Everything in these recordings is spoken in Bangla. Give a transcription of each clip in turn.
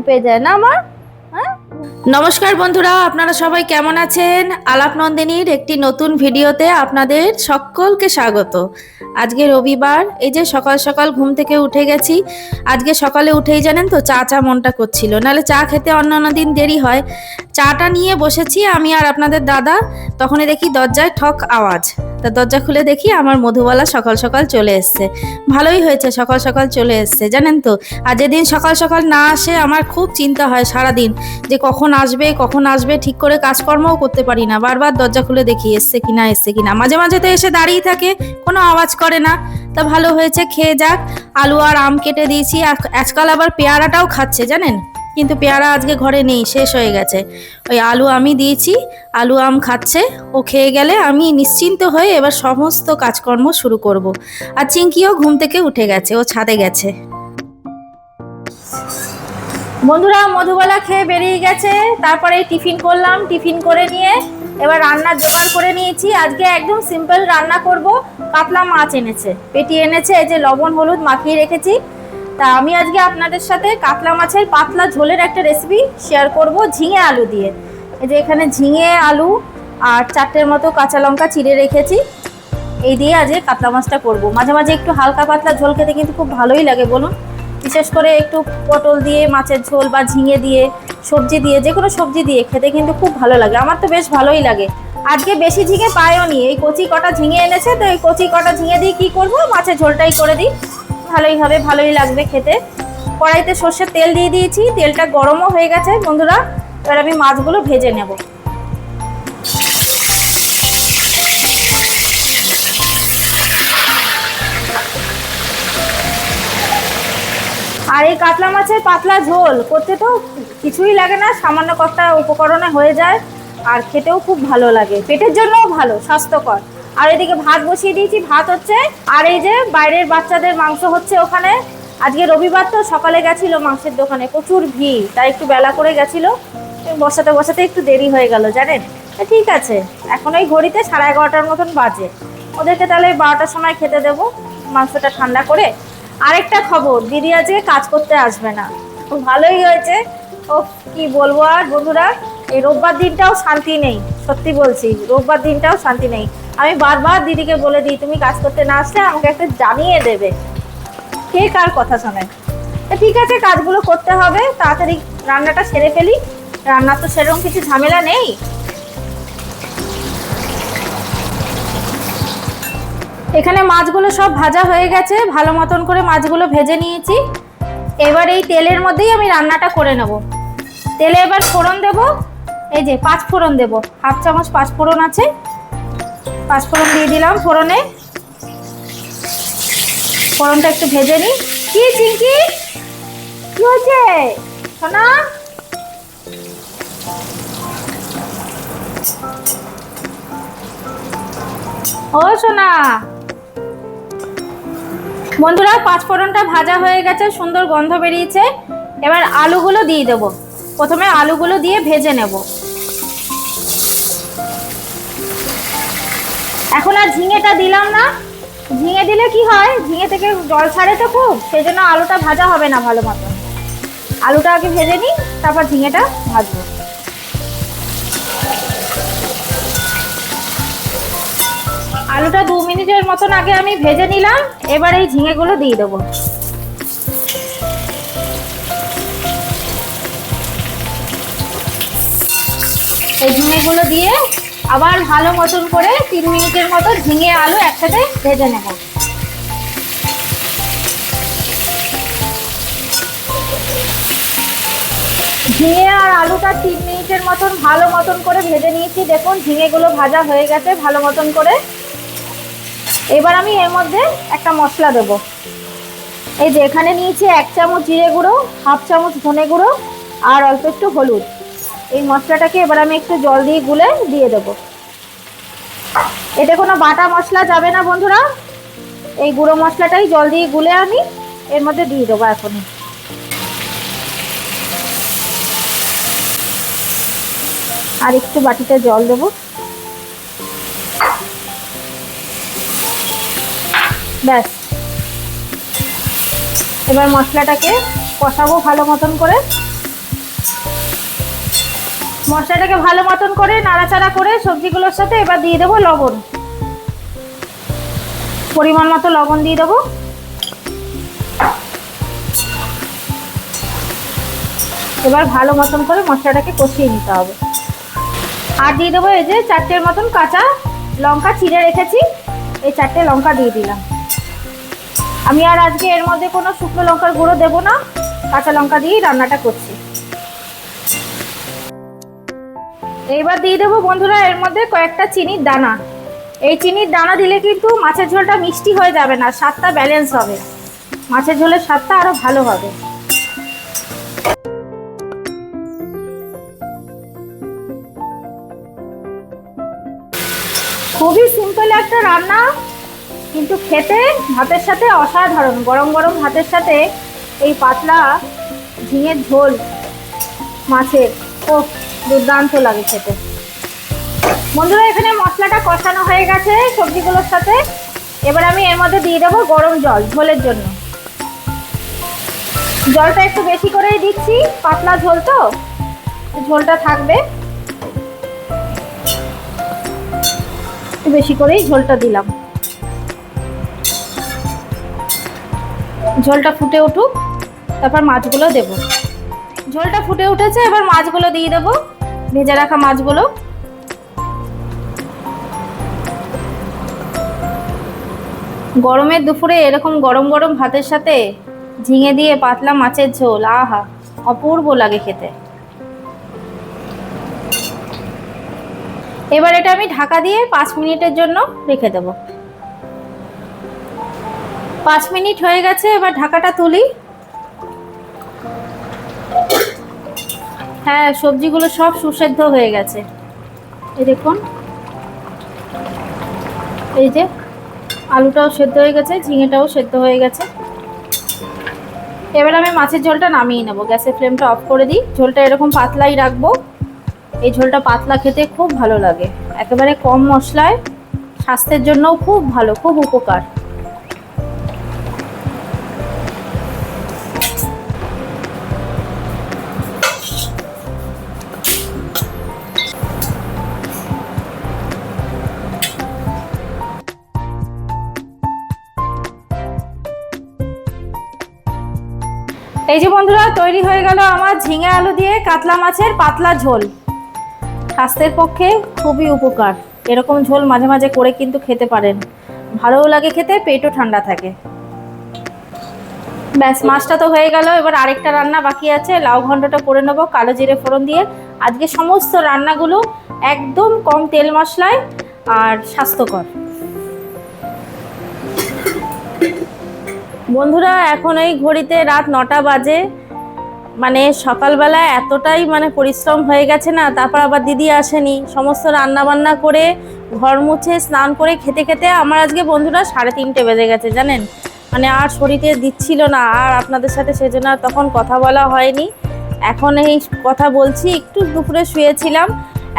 পেয়ে যায় না আমার। হ্যাঁ, নমস্কার বন্ধুরা, আপনারা সবাই কেমন আছেন? আলাপ নন্দিনীর একটি নতুন ভিডিওতে আপনাদের সকলকে স্বাগত। আজকে রবিবার, এই যে সকাল সকাল ঘুম থেকে উঠে গেছি। আজকে সকালে উঠেই জানেন তো চা মনটা করছিল, নাহলে চা খেতে অন্যান্য দিন দেরি হয়। চাটা নিয়ে বসেছি আমি আর আপনাদের দাদা, তখনই দেখি দরজায় ঠক আওয়াজ। তা দরজা খুলে দেখি আমার মধুবালা সকাল সকাল চলে এসছে। ভালোই হয়েছে সকাল সকাল চলে এসছে, জানেন তো। আর যেদিন সকাল সকাল না আসে আমার খুব চিন্তা হয় সারাদিন, যে কখন আসবে ঠিক করে কাজকর্মও করতে পারি না। বারবার দরজা খুলে দেখি এসছে কিনা। মাঝে মাঝে তো এসে দাঁড়িয়ে থাকে, কোনো আওয়াজ করে না। তা ভালো হয়েছে, খেয়ে যাক। আলু আর আম কেটে দিয়েছি, আজকাল আবার পেয়ারাটাও খাচ্ছে জানেন, কিন্তু পেয়ারা আজকে ঘরে নেই, শেষ হয়ে গেছে। ওই আলু আমি দিয়েছি, আলু আম খাচ্ছে। ও খেয়ে গেলে আমি নিশ্চিন্ত হয়ে এবার সমস্ত কাজকর্ম শুরু করব। আর চিঙ্কিও ঘুম থেকে উঠে গেছে, ও ছাদে গেছে। বন্ধুরা মধুবালা খেয়ে বেরিয়ে গেছে, তারপরে টিফিন করলাম। টিফিন করে নিয়ে এবার রান্নার জোগাড় করে নিয়েছি। আজকে একদম সিম্পল রান্না করব। কাতলা মাছ এনেছে, পেটি এনেছে, এই যে লবণ হলুদ মাখিয়ে রেখেছি। তা আমি আজকে আপনাদের সাথে কাতলা মাছের পাতলা ঝোলের একটা রেসিপি শেয়ার করব ঝিঙে আলু দিয়ে। এই যে এখানে ঝিঙে আলু আর 4টের মতো কাঁচা লঙ্কা চিড়ে রেখেছি, এই দিয়ে আজকে কাতলা মাছটা করব। মাঝে মাঝে একটু হালকা পাতলা ঝোল খেতে কিন্তু খুব ভালোই লাগে বলুন, বিশেষ করে একটু পটল দিয়ে মাছের ঝোল বা ঝিঙে দিয়ে সবজি দিয়ে, যে কোনো সবজি দিয়ে খেতে কিন্তু খুব ভালো লাগে। আমার তো বেশ ভালোই লাগে। আজকে বেশি ঝিঙে পাইও নি, এই কচি কটা ঝিঙে এনেছে, তো এই কচি কটা ঝিঙে দিয়ে কি করব, মাছের ঝোলটাই করে দিই, ভালোই হবে, ভালোই লাগবে খেতে। কড়াইতে সর্ষের তেল দিয়ে দিয়েছি, তেলটা গরমও হয়ে গেছে বন্ধুরা। এবার আমি মাছগুলো ভেজে নেব। আর এই কাতলা মাছের পাতলা ঝোল করতে তো কিছুই লাগে না, সামান্য কটা উপকরণে হয়ে যায়, আর খেতেও খুব ভালো লাগে, পেটের জন্যও ভালো, স্বাস্থ্যকর। আর এদিকে ভাত বসিয়ে দিয়েছি, ভাত হচ্ছে। আর এই যে বাইরের বাচ্চাদের মাংস হচ্ছে ওখানে। আজকে রবিবার তো, সকালে গেছিল মাংসের দোকানে, প্রচুর ভিড়, তাই একটু বেলা করে গেছিল, বসাতে একটু দেরি হয়ে গেল জানেন। ঠিক আছে, এখন ওই ঘড়িতে 11:30 মতন বাজে। ওদেরকে তাহলে 12টার সময় খেতে দেবো, মাংসটা ঠান্ডা করে। আরেকটা খবর, দিদি আজকে কাজ করতে আসবে না, ভালোই হয়েছে। ও কি বলবো আর বন্ধুরা, এই রোববার দিনটাও শান্তি নেই, সত্যি বলছি, রোববার দিনটাও শান্তি নেই। আমি বারবার দিদিকে বলে দিই, তুমি কাজ করতে না আসলে আমাকে একটা জানিয়ে দেবে, কে কার কথা শোনে। ঠিক আছে, কাজগুলো করতে হবে, তাড়াতাড়ি রান্নাটা সেরে ফেলি। রান্নার তো সেরকম কিছু ঝামেলা নেই। এখানে মাছগুলো সব ভাজা হয়ে গেছে, ভালো মতন করে মাছগুলো ভেজে নিয়েছি। এবার এই তেলের মধ্যেই আমি রান্নাটা করে নেব। তেলে এবার ফোড়ন দেব, এই যে 5 ফোড়ন দেব, 1/2 চামচ 5 ফোড়ন আছে, 5 ফোড়ন দিয়ে দিলাম ফোড়নে। ফোড়নটা একটু ভেজে নিই। কি চিঙ্কি, কি হচ্ছে সোনা? ও সোনা। বন্ধুরা 5 ফোড়নটা ভাজা হয়ে গেছে, সুন্দর গন্ধ বেরিয়েছে। এবার আলুগুলো দিয়ে দেবো। প্রথমে আলুগুলো দিয়ে ভেজে নেব। এখন আর ঝিঙেটা দিলাম না, ঝিঙে দিলে কি হয়, ঝিঙে থেকে জল ছাড়ে তো খুব, সেই জন্য আলুটা ভাজা হবে না ভালো মতো। আলুটা আগে ভেজে নিই, তারপর ঝিঙেটা ভাজবো। আলুটা 2 মিনিটের মতন আগে আমি ভেজে নিলাম। এবার এই ঝিঙেগুলো দিয়ে দেবো। এই ঝিঙেগুলো দিয়ে আবার ভালো মতন করে 3 মিনিটের মতো ঝিঙে আলু একসাথে ভেজে নেব। ঝিঙে আর আলুটা 3 মিনিটের মতন ভালো মতন করে ভেজে নিয়েছি। দেখুন ঝিঙেগুলো ভাজা হয়ে গেছে ভালো মতন করে। এবার আমি এর মধ্যে একটা মশলা দেব। এই যে এখানে নিয়েছি 1 চামচ জিরে গুঁড়ো, 1/2 চামচ ধনে গুঁড়ো আর অল্প একটু হলুদ। এই মশলাটাকে এবার আমি একটু জল দিয়ে গুলে দিয়ে দেবো। এতে কোনো বাটা মশলা যাবে না বন্ধুরা, এই গুঁড়ো মশলাটাই জল দিয়ে গুলে আমি এর মধ্যে দিয়ে দেবো এখনই। আর একটু বাটিতে জল দেবো। ব্যাস, এবার মশলাটাকে কষাবো ভালো মতন করে। মশলাটাকে ভালো মতন করে নাড়াচাড়া করে সবজিগুলোর সাথে এবার দিয়ে দেবো লবণ, পরিমাণ মতো লবণ দিয়ে দেবো। এবার ভালো মতন করে মশলাটাকে কষিয়ে নিতে হবে। আর দিয়ে দেবো এই যে 4টের মতন কাঁচা লঙ্কা চিড়ে রেখেছি, এই 4টে লঙ্কা দিয়ে দিলাম। আমি আর আজকে এর মধ্যে কোনো শুকনো লঙ্কার গুঁড়ো দেবো না, কাঁচা লঙ্কা দিয়েই রান্নাটা করছি। এইবার দিয়ে দেবো বন্ধুরা এর মধ্যে কয়েকটা চিনির দানা। এই চিনির দানা দিলে কিন্তু মাছের ঝোলটা মিষ্টি হয়ে যাবে না, স্বাদটা ব্যালেন্স হবে, মাছের ঝোলের স্বাদটা আরো ভালো হবে। খুবই সিম্পল একটা রান্না, কিন্তু খেতে ভাতের সাথে অসাধারণ। গরম গরম ভাতের সাথে এই পাতলা ঝিঙের ঝোল মাছের খুব দুর্দান্ত লাগে খেতে। বন্ধুরা এখানে মশলাটা কষানো হয়ে গেছে সবজিগুলোর সাথে। এবার আমি এর মধ্যে দিয়ে দেবো গরম জল ঝোলের জন্য। জলটা একটু বেশি করেই দিচ্ছি, পাতলা ঝোল তো, ঝোলটা থাকবে, একটু বেশি করেই ঝোলটা দিলাম। ঝোলটা ফুটে উঠুক, তারপর মাছগুলো দেব। ঝোলটা ফুটে উঠেছে, এবার মাছগুলো দিয়ে দেবো, ভেজে রাখা মাছগুলো। গরমের দুপুরে এরকম গরম গরম ভাতের সাথে ঝিঙে দিয়ে পাতলা মাছের ঝোল, আহা অপূর্ব লাগে খেতে। এবার এটা আমি ঢাকা দিয়ে 5 মিনিটের জন্য রেখে দেব। 5 মিনিট হয়ে গেছে, এবার ঢাকাটা তুলি। হ্যাঁ, সবজিগুলো সব সুসেদ্ধ হয়ে গেছে, এই দেখুন, এই যে আলুটাও সেদ্ধ হয়ে গেছে, ঝিঙেটাও সেদ্ধ হয়ে গেছে। এবার আমি মাছের ঝোলটা নামিয়ে নেব, গ্যাসের ফ্লেমটা অফ করে দিই। ঝোলটা এরকম পাতলাই রাখবো, এই ঝোলটা পাতলা খেতে খুব ভালো লাগে, একেবারে কম মশলায়, স্বাস্থ্যের জন্যও খুব ভালো, খুব উপকার। এই যে বন্ধুরা তৈরি হয়ে গেল আমার ঝিঙে আলু দিয়ে কাতলা মাছের পাতলা ঝোল। স্বাস্থ্যের পক্ষে খুবই উপকার, এরকম ঝোল মাঝে মাঝে করে কিন্তু খেতে পারেন, ভালোও লাগে খেতে, পেটও ঠান্ডা থাকে। ব্যাস, মাছটা তো হয়ে গেল। এবার আরেকটা রান্না বাকি আছে, লাউ ঘন্টটা করে নেবো কালো জিরে ফোড়ন দিয়ে। আজকে সমস্ত রান্নাগুলো একদম কম তেল মশলায় আর স্বাস্থ্যকর। বন্ধুরা এখন এই ঘড়িতে রাত 9টা বাজে, মানে সকালবেলা এতটাই মানে পরিশ্রম হয়ে গেছে না, তারপর আবার দিদি আসেনি, সমস্ত রান্না বান্না করে ঘর মুছে স্নান করে খেতে খেতে আমার আজকে বন্ধুরা 3:30 বেজে গেছে জানেন। মানে আর শরীরে দিচ্ছিল না, আর আপনাদের সাথে সেজন্য তখন কথা বলা হয়নি। এখন এই কথা বলছি, একটু দুপুরে শুয়েছিলাম,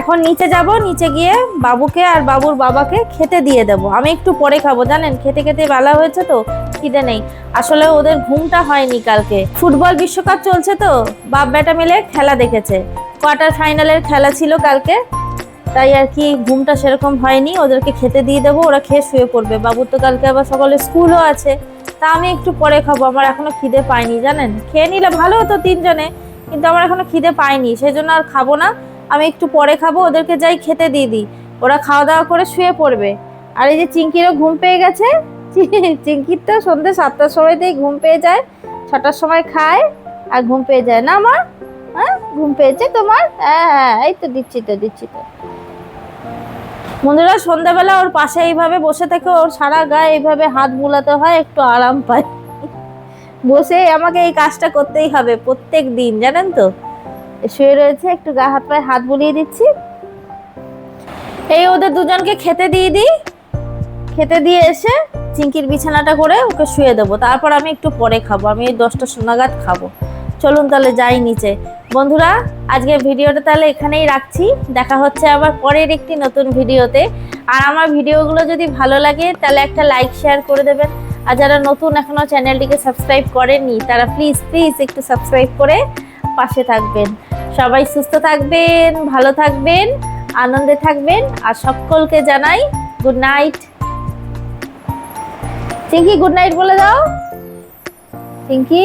এখন নিচে যাব, নিচে গিয়ে বাবুকে আর বাবুর বাবাকে খেতে দিয়ে দেবো। আমি একটু পরে খাবো জানেন, খেতে খেতে বেলা হয়েছে তো খিদে নেই। আসলে ওদের ঘুমটা হয়নি কালকে, ফুটবল বিশ্বকাপ চলছে তো, বাপ বেটা মিলে খেলা দেখেছে, কোয়ার্টার ফাইনালের খেলা ছিল কালকে, তাই আর কি ঘুমটা সেরকম হয়নি। ওদেরকে খেতে দিয়ে দেবো, ওরা খেয়ে শুয়ে পড়বে। বাবুর তো কালকে আবার সকালে স্কুলও আছে, তা আমি একটু পরে খাবো, আমার এখনো খিদে পাইনি জানেন। খেয়ে নিলে ভালো হতো 3 জনে, কিন্তু আমার এখনো খিদে পাইনি, সেই জন্য আর খাবো না। আমি একটু পরে খাবো, ওদেরকে যাই খেতে দিয়ে দিই, ওরা খাওয়া দাওয়া করে শুয়ে পড়বে। আর এই যে চিঙ্কিরও ঘুম পেয়ে গেছে, চিঙ্কির তো সন্ধ্যে 7টার সময়তেই ঘুম পেয়ে যায়, 6টার সময় খায় আর ঘুম পেয়ে যায় না আমার। হ্যাঁ, ঘুম পেয়েছে তোমার? হ্যাঁ, এই তো দিচ্ছি তো। বন্ধুরা সন্ধ্যাবেলা ওর পাশে এইভাবে বসে থেকে ওর সারা গায়ে এইভাবে হাত বুলাতে হয়, একটু আরাম পায়। বসে আমাকে এই কাজটা করতেই হবে প্রত্যেক দিন জানেন তো। শুয়ে রয়েছে, একটু গা হাত পায়ে হাত বুলিয়ে দিচ্ছি। এই ওদের দুজনকে খেতে দিয়ে দিই, খেতে দিয়ে এসে চিঙ্কির বিছানাটা করে ওকে শুয়ে দেবো, তারপর আমি একটু পরে খাবো, আমি 10টা নাগাদ খাবো। চলুন তাহলে যাই নিচে। বন্ধুরা আজকে ভিডিওটা তাহলে এখানেই রাখছি, দেখা হচ্ছে আবার পরের একটি নতুন ভিডিওতে। আর আমার ভিডিওগুলো যদি ভালো লাগে তাহলে একটা লাইক শেয়ার করে দেবেন, আর যারা নতুন এখনো চ্যানেলটিকে সাবস্ক্রাইব করেননি তারা প্লিজ একটু সাবস্ক্রাইব করে পাশে থাকবেন। সবাই সুস্থ থাকবেন, ভালো থাকবেন, আনন্দে থাকবেন আর সকলকে জানাই good night. Chinki good night বলে দাও। চিঙ্কি।